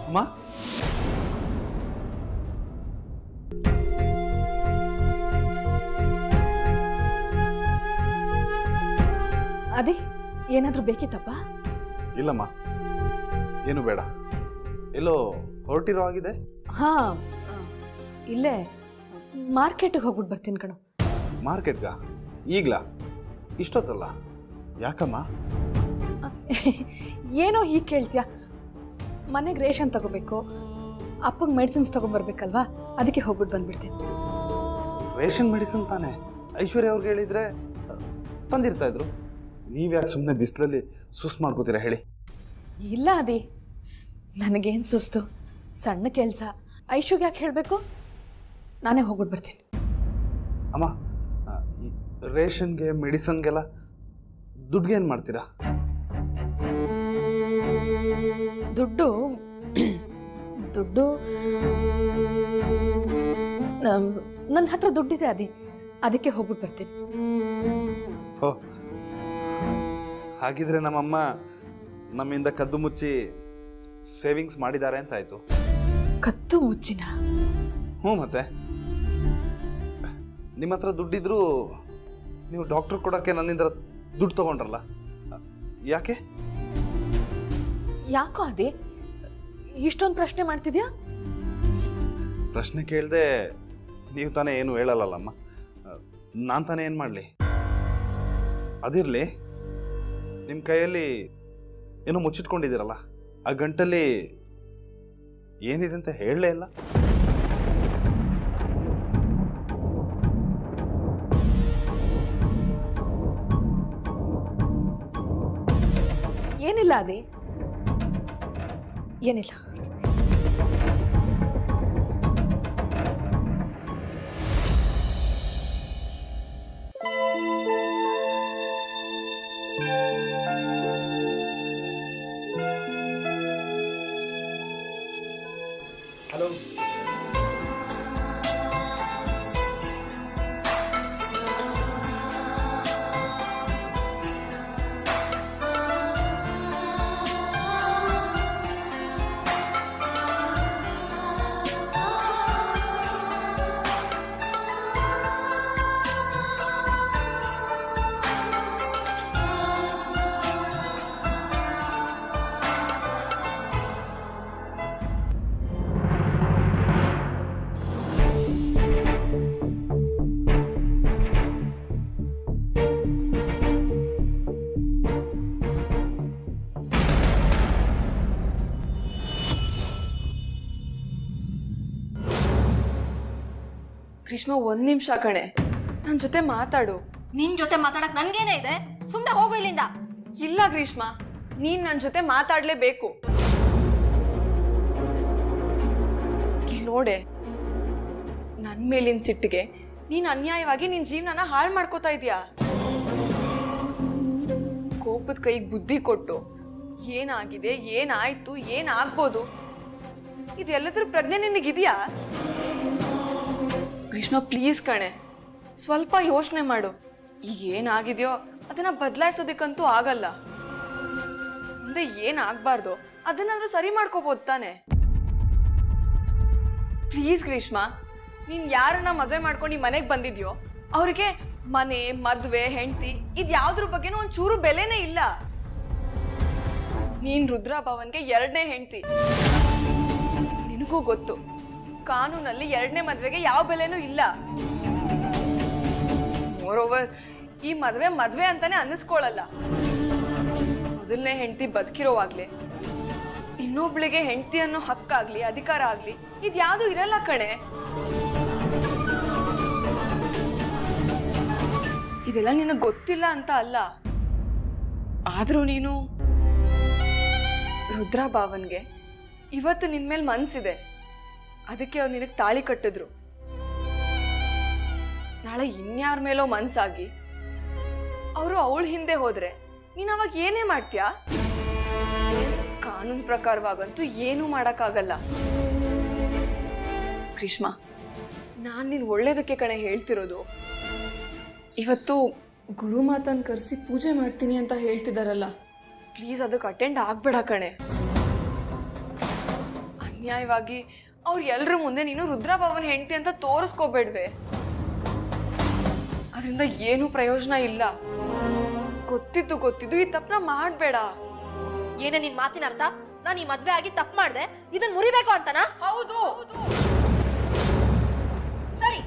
ಅಮ್ಮ ಅದೇ ಏನಾದರೂ ಬೇಕಿತ್ತಪ್ಪ? ಇಲ್ಲಮ್ಮ, ಏನು ಬೇಡ. ಎಲ್ಲೋ ಹೊರಟಿರೋ ಆಗಿದೆ. ಹಾ, ಇಲ್ಲೇ ಮಾರ್ಕೆಟಿಗೆ ಹೋಗ್ಬಿಟ್ಟು ಬರ್ತೀನಿ ಕಣೋ. ಮಾರ್ಕೆಟ್ಗಾ? ಈಗ್ಲಾ? ಇಷ್ಟೊತ್ತಲ್ಲ? ಯಾಕಮ್ಮ? ಏನೋ ಹೀಗೆ ಕೇಳ್ತೀಯ? ಮನೆಗೆ ರೇಷನ್ ತಗೋಬೇಕು, ಅಪ್ಪಗೆ ಮೆಡಿಸಿನ್ಸ್ ತಗೊಂಡ್ಬರ್ಬೇಕಲ್ವಾ, ಅದಕ್ಕೆ ಹೋಗ್ಬಿಟ್ಟು ಬಂದ್ಬಿಡ್ತೀನಿ. ರೇಷನ್ ಮೆಡಿಸಿನ್ ತಾನೇ? ಐಶ್ವರ್ಯ ಅವ್ರಿಗೆ ಹೇಳಿದ್ರೆ ತಂದಿರ್ತಾ ಇದ್ರು. ನೀವ್ಯಾಕೆ ಸುಮ್ಮನೆ ಬಿಸಿಲಲ್ಲಿ ಸುಸ್ತು ಮಾಡ್ಕೋತೀರಾ ಹೇಳಿ? ಇಲ್ಲ ಅದಿ, ನನಗೇನು ಸುಸ್ತು, ಸಣ್ಣ ಕೆಲಸ. ಐಶುಗೆ ಯಾಕೆ ಹೇಳಬೇಕು? ನಾನೇ ಹೋಗ್ಬಿಟ್ಟು ಬರ್ತೀನಿ. ಅಮ್ಮ, ಈ ರೇಷನ್ಗೆ ಮೆಡಿಸನ್ಗೆಲ್ಲ ದುಡ್ಡಿಗೆ ಏನು ಮಾಡ್ತೀರಾ? ದುಡ್ಡು ದುಡ್ಡು ನನ್ನ ಹತ್ರ ದುಡ್ಡಿದೆ ಅದಿ, ಅದಕ್ಕೆ ಹೋಗ್ಬಿಟ್ಟು ಬರ್ತೀನಿ. ಓ, ಹಾಗಿದ್ರೆ ನಮ್ಮಮ್ಮ ನಮ್ಮಿಂದ ಕದ್ದು ಮುಚ್ಚಿ ಸೇವಿಂಗ್ಸ್ ಮಾಡಿದ್ದಾರೆ ಅಂತ ಆಯ್ತು. ಕತ್ತು ಮುಚ್ಚಿನ? ಹ್ಞೂ, ಮತ್ತೆ ನಿಮ್ಮ ಹತ್ರ ದುಡ್ಡಿದ್ರು ನೀವು ಡಾಕ್ಟ್ರ್ ಕೊಡೋಕ್ಕೆ ನನ್ನಿಂದ ದುಡ್ಡು ತಗೊಂಡ್ರಲ್ಲ, ಯಾಕೆ? ಯಾಕೋ ಅದೇ ಇಷ್ಟೊಂದು ಪ್ರಶ್ನೆ ಮಾಡ್ತಿದ್ಯಾ? ಪ್ರಶ್ನೆ ಕೇಳದೆ ನೀವು ತಾನೇ ಏನು ಹೇಳಲ್ಲಮ್ಮ, ನಾನು ತಾನೇ ಏನು ಮಾಡಲಿ? ಅದಿರಲಿ, ನಿಮ್ಮ ಕೈಯಲ್ಲಿ ಏನೋ ಮುಚ್ಚಿಟ್ಕೊಂಡಿದ್ದೀರಲ್ಲ, ಆ ಗಂಟಲ್ಲಿ ಏನಿದೆ ಅಂತ ಹೇಳಲೇ ಇಲ್ಲ. ಏನಿಲ್ಲ ಅದೇ, ಏನಿಲ್ಲ. ಹಲೋ, ಗ್ರೀಷ್ಮ, 1 ನಿಮಿಷ ಕಣೆ, ನನ್ನ ಜೊತೆ ಮಾತಾಡು. ನಿನ್ ಜೊತೆ ಮಾತಾಡಕ್ ನನ್ಗೇನೇ ಇದೆ, ಸುಮ್ಮನೆ ಹೋಗು ಇಲ್ಲಿಂದ. ಇಲ್ಲ ಗ್ರೀಷ್ಮ, ನೀನ್ ನನ್ನ ಜೊತೆ ಮಾತಾಡ್ಲೇಬೇಕು. ಇಲ್ಲಿ ನೋಡೆ, ನನ್ ಮೇಲಿನ ಸಿಟ್ಟಿಗೆ ನೀನ್ ಅನ್ಯಾಯವಾಗಿ ನಿನ್ ಜೀವನನ ಹಾಳು ಮಾಡ್ಕೋತಾ ಇದೀಯಾ. ಕೋಪದ ಕೈಗೆ ಬುದ್ಧಿ ಕೊಟ್ಟು ಏನಾಗಿದೆ, ಏನಾಯ್ತು, ಏನಾಗ್ಬೋದು, ಇದೆಲ್ಲದ್ರ ಪ್ರಜ್ಞೆ ನಿನಗಿದೆಯಾ? ಗ್ರೀಷ್ಮ, ಪ್ಲೀಸ್ ಕಣೆ, ಸ್ವಲ್ಪ ಯೋಚನೆ ಮಾಡು. ಈಗ ಏನಾಗಿದೆಯೋ ಅದನ್ನ ಬದಲಾಯಿಸೋದಕ್ಕಂತೂ ಆಗಲ್ಲ. ಮುಂದೆ ಏನಾಗಬಾರ್ದು ಅದನ್ನಾದ್ರೂ ಸರಿ ಮಾಡ್ಕೋಬಹುದು ತಾನೆ. ಪ್ಲೀಸ್ ಗ್ರೀಷ್ಮ, ನೀನ್ ಯಾರನ್ನ ಮದುವೆ ಮಾಡ್ಕೊಂಡು ಈ ಮನೆಗೆ ಬಂದಿದ್ಯೋ ಅವ್ರಿಗೆ ಮನೆ, ಮದ್ವೆ, ಹೆಂಡತಿ ಇದ್ಯಾವ್ದ್ರ ಬಗ್ಗೆನೂ ಒಂಚೂರು ಬೆಲೆನೇ ಇಲ್ಲ. ನೀನ್ ರುದ್ರ ಭವನ್ಗೆ 2ನೇ ಹೆಂಡತಿ. ನಿನಗೂ ಗೊತ್ತು, ಕಾನೂನಲ್ಲಿ 2ನೇ ಮದ್ವೆಗೆ ಯಾವ ಬೆಲೆನೂ ಇಲ್ಲ. ಮೋರೋವರ್, ಈ ಮದ್ವೆ ಅಂತಾನೆ ಅನ್ನಿಸ್ಕೊಳ್ಳಲ್ಲ. ಮೊದಲನೇ ಹೆಂಡತಿ ಬದುಕಿರೋವಾಗ್ಲಿ, ಇನ್ನೊಬ್ಳಿಗೆ ಹೆಂಡತಿ ಅನ್ನೋ ಹಕ್ಕಾಗ್ಲಿ, ಅಧಿಕಾರ ಆಗ್ಲಿ ಇದ್ಯಾವುದು ಇರಲ್ಲ ಕಣೆ. ಇದೆಲ್ಲ ನಿನಗೆ ಗೊತ್ತಿಲ್ಲ ಅಂತ ಅಲ್ಲ, ಆದ್ರೂ ನೀನು ರುದ್ರ ಭಾವನ್ಗೆ ಇವತ್ತು ನಿನ್ ಮೇಲೆ ಮನ್ಸಿದೆ, ಅದಕ್ಕೆ ಅವ್ರು ನಿನಗೆ ತಾಳಿ ಕಟ್ಟಿದ್ರು. ನಾಳೆ ಇನ್ಯಾರ ಮೇಲೋ ಮನ್ಸಾಗಿ ಅವರು ಅವಳ ಹಿಂದೆ ಹೋದ್ರೆ ನೀನ್ ಅವಾಗ ಏನೇ ಮಾಡ್ತೀಯಾ? ಕಾನೂನು ಪ್ರಕಾರವಾಗಂತೂ ಏನೂ ಮಾಡಕ್ಕಾಗಲ್ಲ. ಗ್ರೀಷ್ಮ, ನಾನ್ ನಿನ್ ಒಳ್ಳೇದಕ್ಕೆ ಕಣೆ ಹೇಳ್ತಿರೋದು. ಇವತ್ತು ಗುರುಮಾತನ್ ಕರೆಸಿ ಪೂಜೆ ಮಾಡ್ತೀನಿ ಅಂತ ಹೇಳ್ತಿದಾರಲ್ಲ, ಪ್ಲೀಸ್ ಅದಕ್ಕೆ ಅಟೆಂಡ್ ಆಗ್ಬೇಡ ಕಣೆ. ಅನ್ಯಾಯವಾಗಿ ಅವ್ರು ಎಲ್ರ ಮುಂದೆ ನೀನು ರುದ್ರಭವನ್ ಹೆಂಡತಿ ಅಂತ ತೋರಿಸ್ಕೋಬೇಡ್ವೆ. ಅದರಿಂದ ಏನೂ ಪ್ರಯೋಜನ ಇಲ್ಲ. ಗೊತ್ತಿದ್ದು ಈ ತಪ್ಪನ ಮಾಡಬೇಡ. ಏನೇ ನಿನ್ ಮಾತಿನ ಅರ್ಥ? ನಾನು ಈ ಮದ್ವೆ ಆಗಿ ತಪ್ಪು ಮಾಡ್ದೆ, ಇದನ್ನ ಮುರಿಬೇಕು ಅಂತನಾ? ಹೌದು. ಸರಿ,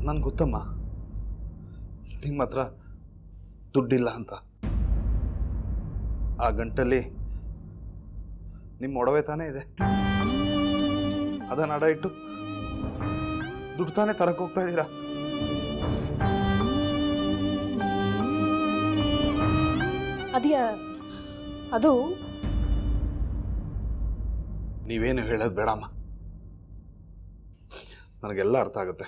ನನ್ಗೆ ಗೊತ್ತಮ್ಮ, ನಿಮ್ಮ ಹತ್ರ ದುಡ್ಡಿಲ್ಲ ಅಂತ. ಆ ಗಂಟಲ್ಲಿ ನಿಮ್ಮ ಒಡವೆ ತಾನೇ ಇದೆ, ಅದನ್ನ ಅಡ ಇಟ್ಟು ದುಡ್ಡು ತಾನೇ ತರಕ್ಕೆ ಹೋಗ್ತಾ ಇದ್ದೀರಾ. ಅದು ನೀವೇನು ಹೇಳೋದು ಬೇಡಮ್ಮ, ನನಗೆಲ್ಲ ಅರ್ಥ ಆಗುತ್ತೆ.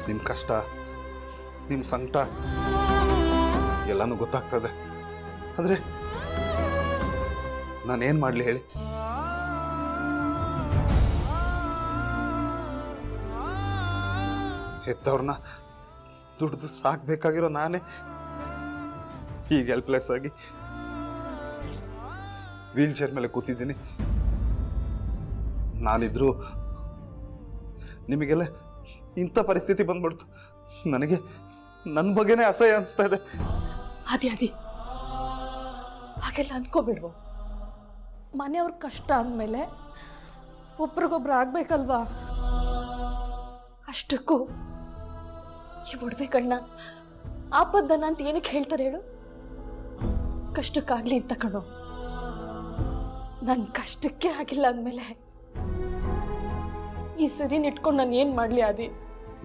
ನಿಮ್ಮ ಕಷ್ಟ, ನಿಮ್ಮ ಸಂಕಟ ಎಲ್ಲನೂ ಗೊತ್ತಾಗ್ತದೆ. ಆದರೆ ನಾನೇನು ಮಾಡಲಿ ಹೇಳಿ? ಹೆತ್ತವ್ರನ್ನ ದುಡ್ದು ಸಾಕ್ಬೇಕಾಗಿರೋ ನಾನೇ ಈಗ ಹೆಲ್ಪ್ಲೆಸ್ ಆಗಿ ವೀಲ್ ಚೇರ್ ಮೇಲೆ ಕೂತಿದ್ದೀನಿ. ನಾನಿದ್ರು ನಿಮಗೆಲ್ಲ ಇಂಥ ಪರಿಸ್ಥಿತಿ ಬಂದ್ಬಿಡ್ತು. ನನಗೆ ನನ್ನ ಬಗ್ಗೆನೇ ಅಸಹ್ಯ ಅನಿಸ್ತಾ ಇದೆ. ಅದಿ ಹಾಗೆಲ್ಲ ಅನ್ಕೋಬಿಡ್ವು. ಮನೆಯವ್ರ ಕಷ್ಟ ಅಂದಮೇಲೆ ಒಬ್ರಿಗೊಬ್ರು ಆಗ್ಬೇಕಲ್ವಾ? ಅಷ್ಟಕ್ಕೂ ಈ ಒಡವೆಗಳನ್ನ ಆಪದ್ದನ ಅಂತ ಏನಕ್ಕೆ ಹೇಳ್ತಾರೆ ಹೇಳು? ಕಷ್ಟಕ್ಕಾಗ್ಲಿ ಅಂತ ಕಣೋ. ನನ್ನ ಕಷ್ಟಕ್ಕೆ ಆಗಿಲ್ಲ ಅಂದಮೇಲೆ ಈ ಸರಿ ಇಟ್ಕೊಂಡು ನಾನು ಏನು ಮಾಡಲಿ ಆದಿ?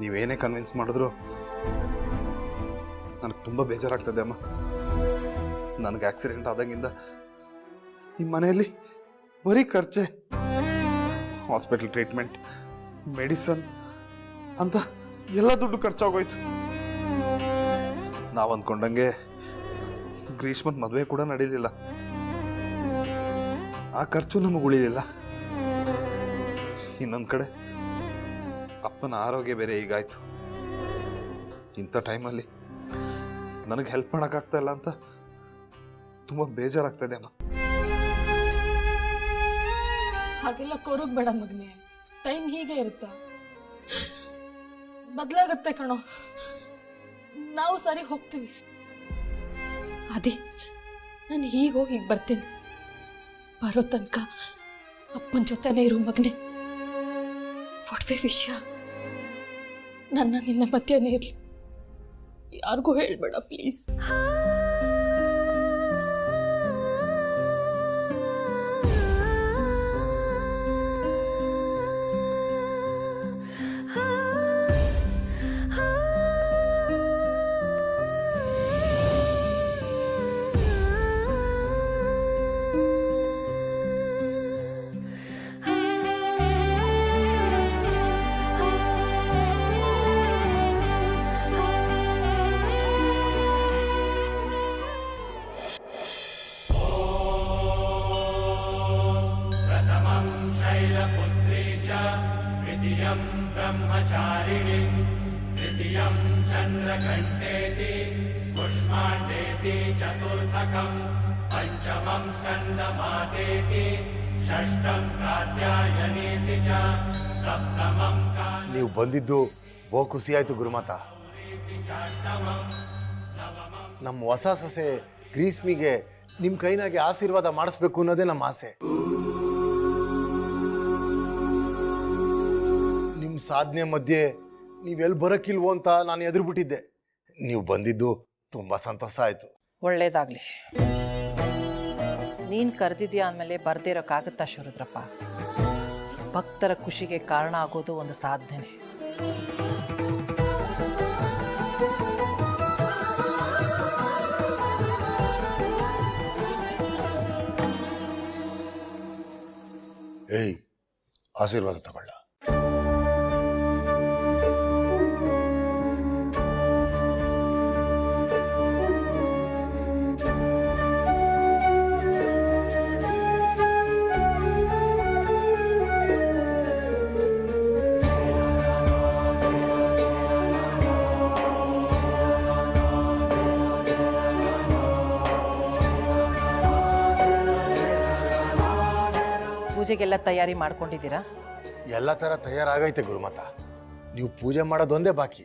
ನೀವೇನೇ ಕನ್ವಿನ್ಸ್ ಮಾಡಿದ್ರು ನನಗೆ ತುಂಬ ಬೇಜಾರಾಗ್ತದೆ ಅಮ್ಮ. ನನಗೆ ಆಕ್ಸಿಡೆಂಟ್ ಆದಂಗಿಂದ ಈ ಮನೆಯಲ್ಲಿ ಬರೀ ಖರ್ಚೆ. ಹಾಸ್ಪಿಟಲ್ ಟ್ರೀಟ್ಮೆಂಟ್, ಮೆಡಿಸನ್ ಅಂತ ಎಲ್ಲ ದುಡ್ಡು ಖರ್ಚಾಗೋಯ್ತು. ನಾವು ಅಂದ್ಕೊಂಡಂಗೆ ಗ್ರೀಷ್ಮದ ಮದುವೆ ಕೂಡ ನಡೀಲಿಲ್ಲ. ಆ ಖರ್ಚು ನಮಗೆ ಉಳಿಲಿಲ್ಲ. ಇನ್ನೊಂದು ಕಡೆ ಅಪ್ಪನ ಆರೋಗ್ಯ ಬೇರೆ ಹೀಗಾಯ್ತು. ಇಂಥ ಟೈಮಲ್ಲಿ ನನಗೆ ಹೆಲ್ಪ್ ಮಾಡೋಕ್ಕಾಗ್ತಾ ಇಲ್ಲ ಅಂತ ತುಂಬ ಬೇಜಾರಾಗ್ತದೆ ಅಮ್ಮ. ಹಾಗೆಲ್ಲ ಕೋರೋಗ್ ಬೇಡ ಮಗನೆ. ಟೈಮ್ ಹೀಗೆ ಇರುತ್ತಾ? ಬದಲಾಗತ್ತೆ ಕಣೋ. ನಾವು ಸರಿ ಹೋಗ್ತೀವಿ. ಅದೇ ನಾನು ಹೀಗೆ ಹೋಗಿ ಈಗ ಬರ್ತೀನಿ. ಬರೋ ತನಕ ಅಪ್ಪನ ಜೊತೆನೇ ಇರು ಮಗನೆ. ಒಡವೆ ವಿಷಯ ನನ್ನ ನಿನ್ನ ಮಧ್ಯನೇ ಇರಲಿ. ಯಾರಿಗೂ ಹೇಳ್ಬೇಡ ಪ್ಲೀಸ್. ब्रह्मचारिणीं तृतीयं चन्द्रघण्टेति पुष्माण्डेति चतुर्थकं पञ्चमं स्कन्दमातेति षष्ठं कात्यायनीति च सप्तमं ನೀವು ಬಂದಿದ್ದು ಬಹು ಖುಷಿ ಆಯ್ತು ಗುರುಮಾತ. ನಮ್ಮ ಹೊಸ ಸೊಸೆ ಗ್ರೀಸ್ಮಿಗೆ ನಿಮ್ಮ ಕೈನಾಗೆ ಆಶೀರ್ವಾದ ಮಾಡಿಸ್ಬೇಕು ಅನ್ನೋದೇ ನಮ್ಮ ಆಸೆ. ನಿಮ್ಮ ಸಾಧನೆ ಮಧ್ಯೆ ನೀವೆಲ್ಲಿ ಬರೋಕ್ಕಿಲ್ವೋ ಅಂತ ನಾನು ಎದುರುಬಿಟ್ಟಿದ್ದೆ. ನೀವು ಬಂದಿದ್ದು ತುಂಬ ಸಂತೋಷ ಆಯಿತು. ಒಳ್ಳೇದಾಗಲಿ. ನೀನು ಕರೆದಿದ್ಯಾ ಅಂದಮೇಲೆ ಬರ್ದಿರೋಕ್ಕಾಗುತ್ತಾ ಶಿವರುದ್ರಪ್ಪ? ಭಕ್ತರ ಖುಷಿಗೆ ಕಾರಣ ಆಗೋದು ಒಂದು ಸಾಧನೆ. ಏಯ್, ಆಶೀರ್ವಾದ ತಗೊಳ್ಳ. ಪೂಜೆಗೆಲ್ಲ ತಯಾರಿ ಮಾಡ್ಕೊಂಡಿದ್ದೀರಾ? ಎಲ್ಲ ಥರ ತಯಾರಾಗೈತೆ ಗುರುಮಾತ. ನೀವು ಪೂಜೆ ಮಾಡೋದೊಂದೇ ಬಾಕಿ.